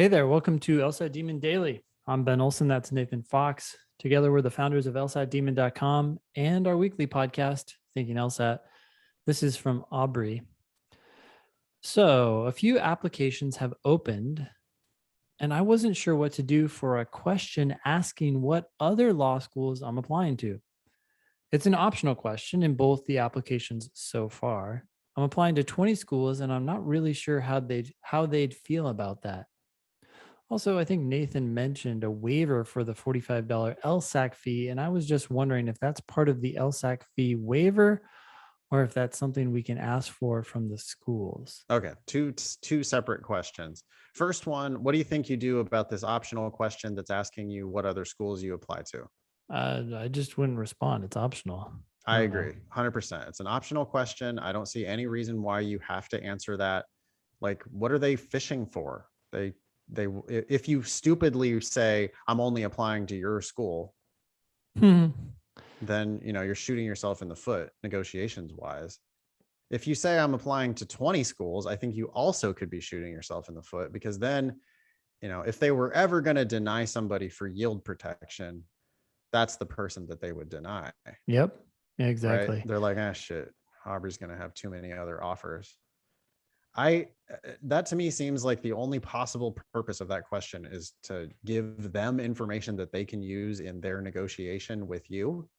Hey there, welcome to LSAT Demon Daily. I'm Ben Olson, that's Nathan Fox. Together we're the founders of LSATdemon.com and our weekly podcast, Thinking LSAT. This is from Aubrey. So a few applications have opened and I wasn't sure what to do for a question asking what other law schools I'm applying to. It's an optional question in both the applications so far. I'm applying to 20 schools and I'm not really sure how they'd feel about that. Also, I think Nathan mentioned a waiver for the $45 LSAC fee, and I was just wondering if that's part of the LSAC fee waiver or if that's something we can ask for from the schools. Okay, two separate questions. First one, what do you think you do about this optional question that's asking you what other schools you apply to? I just wouldn't respond. It's optional. I agree, 100%. It's an optional question. I don't see any reason why you have to answer that. Like, what are they fishing for? If you stupidly say, I'm only applying to your school, then, you're shooting yourself in the foot negotiations wise. If you say I'm applying to 20 schools, I think you also could be shooting yourself in the foot, because then, if they were ever going to deny somebody for yield protection, that's the person that they would deny. Yep, exactly. Right? They're like, shit, Aubrey's going to have too many other offers. That to me seems like the only possible purpose of that question is to give them information that they can use in their negotiation with you,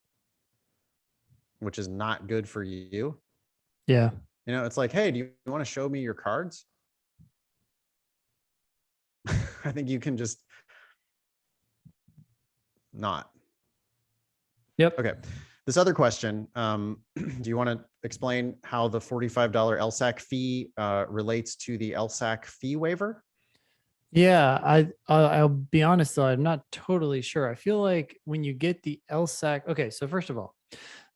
which is not good for you. Yeah. It's like, hey, do you want to show me your cards? I think you can just not. Yep. Okay. This other question, do you want to explain how the $45 LSAC fee relates to the LSAC fee waiver? Yeah, I'll be honest though, I'm not totally sure. I feel like when you get the LSAC, okay, so first of all,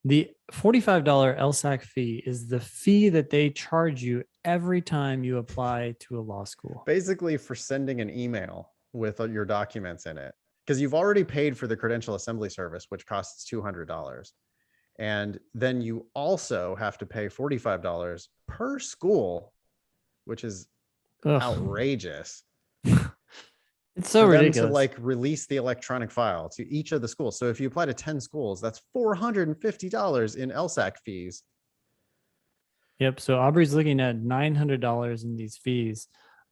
the $45 LSAC fee is the fee that they charge you every time you apply to a law school. Basically for sending an email with your documents in it, because you've already paid for the credential assembly service, which costs $200. And then you also have to pay $45 per school, which is outrageous. It's so ridiculous to like release the electronic file to each of the schools. So if you apply to 10 schools, that's $450 in LSAC fees. Yep. So Aubrey's looking at $900 in these fees.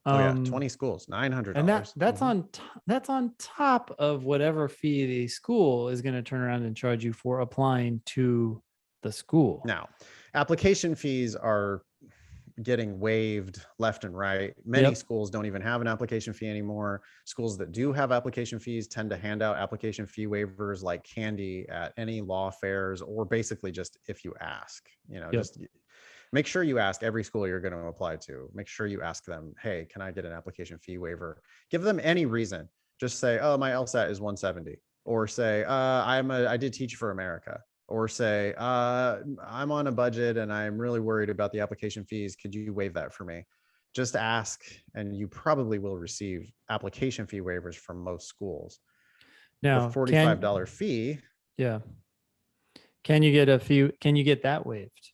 20 schools, $900. And that's on top of whatever fee the school is going to turn around and charge you for applying to the school. Now, application fees are getting waived left and right. Many schools don't even have an application fee anymore. Schools that do have application fees tend to hand out application fee waivers like candy at any law fairs, or basically just if you ask, just make sure you ask every school you're going to apply to. Make sure you ask them, hey, can I get an application fee waiver? Give them any reason. Just say, oh, my LSAT is 170, or say, I did Teach for America. Or say, I'm on a budget and I'm really worried about the application fees. Could you waive that for me? Just ask, and you probably will receive application fee waivers from most schools. Now, the $45 fee. Yeah. Can you get that waived?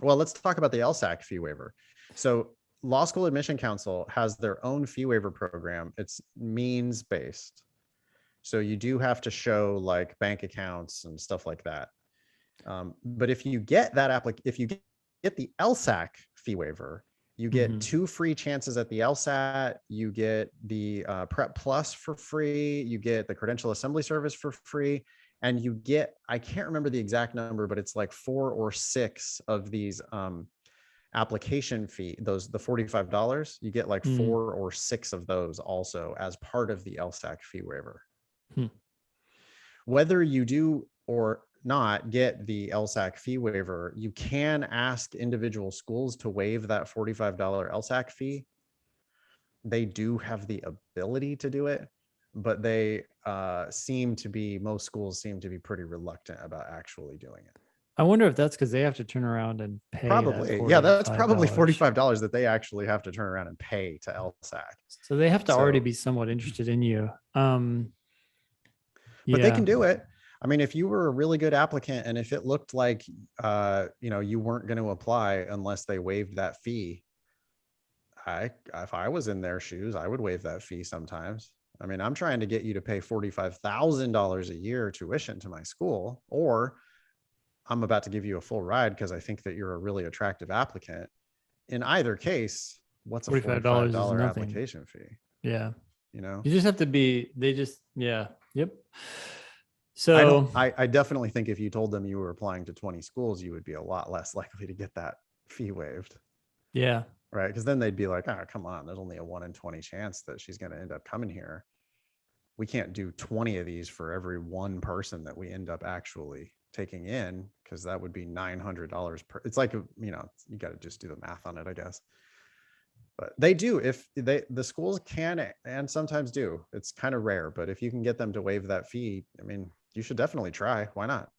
Well, let's talk about the LSAC fee waiver. So Law School Admission Council has their own fee waiver program. It's means based. So you do have to show like bank accounts and stuff like that. But if you get if you get the LSAC fee waiver, you get 2 free chances at the LSAT. You get the Prep Plus for free. You get the Credential Assembly Service for free. And you get, I can't remember the exact number, but it's like 4 or 6 of these application fee, the $45. You get like 4 or 6 of those also as part of the LSAC fee waiver. Whether you do or not get the LSAC fee waiver, you can ask individual schools to waive that $45 LSAC fee. They do have the ability to do it, but they most schools seem to be pretty reluctant about actually doing it. I wonder if that's because they have to turn around and pay. Probably. Yeah, that's probably $45 that they actually have to turn around and pay to LSAC. So they have to already be somewhat interested in you. But they can do it. I mean, if you were a really good applicant and if it looked like, you weren't going to apply unless they waived that fee, if I was in their shoes, I would waive that fee sometimes. I mean, I'm trying to get you to pay $45,000 a year tuition to my school, or I'm about to give you a full ride because I think that you're a really attractive applicant. In either case, what's a $45 is $45 nothing. application fee? Yeah. You know, You just have to be, yeah. Yep. So I definitely think if you told them you were applying to 20 schools, you would be a lot less likely to get that fee waived. yeah. Right. Because then they'd be like, oh, come on, there's only a 1 in 20 chance that she's going to end up coming here. We can't do 20 of these for every one person that we end up actually taking in, because that would be $900 per. It's like, you got to just do the math on it, I guess. But they do, if the schools can and sometimes do. It's kind of rare, but if you can get them to waive that fee, I mean, you should definitely try. Why not?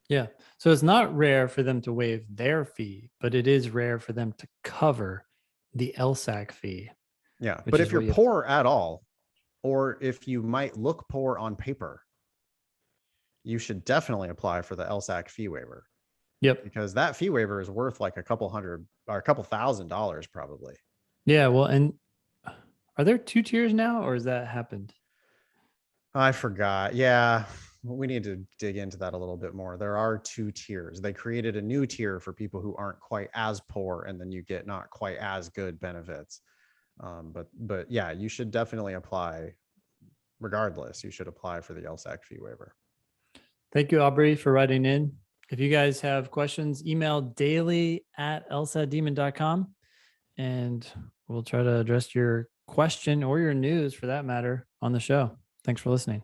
Yeah. So it's not rare for them to waive their fee, but it is rare for them to cover the LSAC fee. Yeah. But if you're poor at all, or if you might look poor on paper, you should definitely apply for the LSAC fee waiver. Yep. Because that fee waiver is worth like a couple hundred or a couple $1,000s probably. Yeah. Well, and are there 2 tiers now, or has that happened? I forgot. Yeah. We need to dig into that a little bit more. There are 2 tiers. They created a new tier for people who aren't quite as poor, and then you get not quite as good benefits. But yeah, you should definitely apply. Regardless, you should apply for the LSAC fee waiver. Thank you, Aubrey, for writing in. If you guys have questions, email daily@lsatdemon.com, and we'll try to address your question or your news for that matter on the show. Thanks for listening.